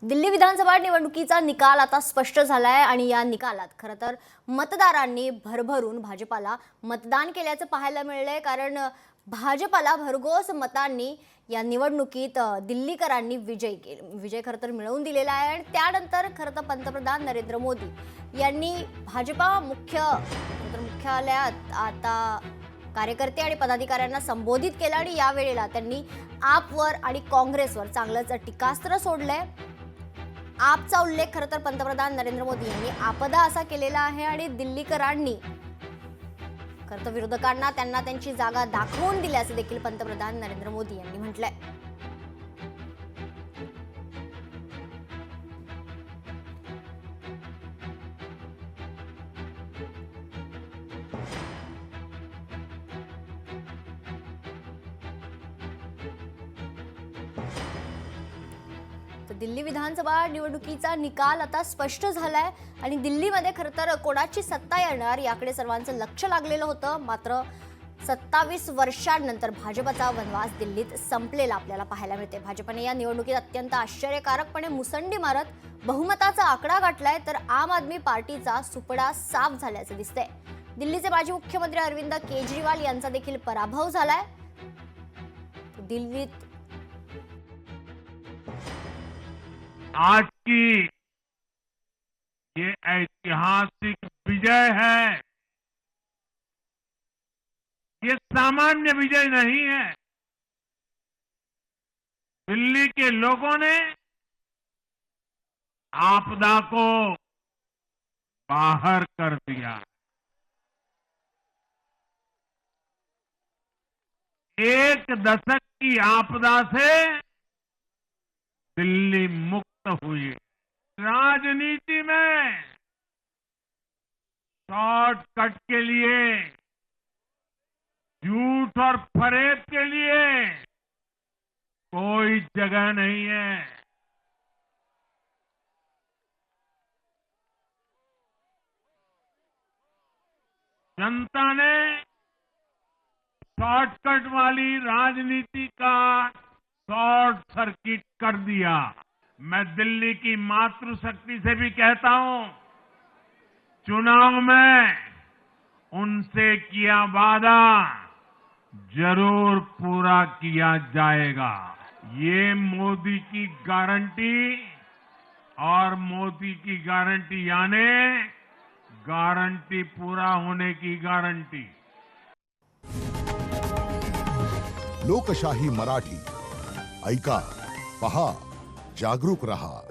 दिल्ली विधानसभा निवडणुकीचा निकाल आता स्पष्ट झालाय आणि या निकालात खरं तर मतदारांनी भरभरून भाजपाला मतदान केल्याचं पाहायला मिळालंय। कारण भाजपाला भरघोस मतांनी या निवडणुकीत दिल्लीकरांनी विजय खरं तर मिळवून दिलेला आहे। आणि त्यानंतर खरं तर पंतप्रधान नरेंद्र मोदी यांनी भाजपा मुख्यालयात आता कार्यकर्ते आणि पदाधिकाऱ्यांना संबोधित केलं आणि यावेळेला त्यांनी आपवर आणि काँग्रेसवर चांगलंच टीकास्त्र सोडलंय। आपचा उल्लेख खरं तर पंतप्रधान नरेंद्र मोदी यांनी आपदा असा केलेला आहे आणि दिल्लीकरांनी खरं तर विरोधकांना त्यांना त्यांची जागा दाखवून दिल्याचं देखील पंतप्रधान नरेंद्र मोदी यांनी म्हटलंय। दिल्ली विधानसभा निवडणुकीचा निकाल आता स्पष्ट झालाय आणि दिल्लीमध्ये खरं तर कोणाची सत्ता येणार याकडे सर्वांचं लक्ष लागलेलं होतं। मात्र 27 वर्षांनंतर भाजपचा वनवास दिल्लीत संपलेला आपल्याला पाहायला मिळते। भाजपने या निवडणुकीत अत्यंत आश्चर्यकारकपणे मुसंडी मारत बहुमताचा आकडा गाठलाय, तर आम आदमी पार्टीचा सुपडा साफ झाल्याचं दिसतंय। दिल्लीचे माजी मुख्यमंत्री अरविंद केजरीवाल यांचा देखील पराभव झालाय। दिल्लीत आज की ये ऐतिहासिक विजय है, ये सामान्य विजय नहीं है। दिल्ली के लोगों ने आपदा को बाहर कर दिया। एक दशक की आपदा से दिल्ली मुक्त हुई। राजनीति में शॉर्टकट के लिए, झूठ और फरेब के लिए कोई जगह नहीं है। जनता ने शॉर्टकट वाली राजनीति का शॉर्ट सर्किट कर दिया। मैं दिल्ली की मातृशक्ति से भी कहता हूं, चुनाव में उनसे किया वादा जरूर पूरा किया जाएगा। ये मोदी की गारंटी और मोदी की गारंटी यानी गारंटी पूरा होने की गारंटी। लोकशाही मराठी ऐका, पहा, जागरूक रहा।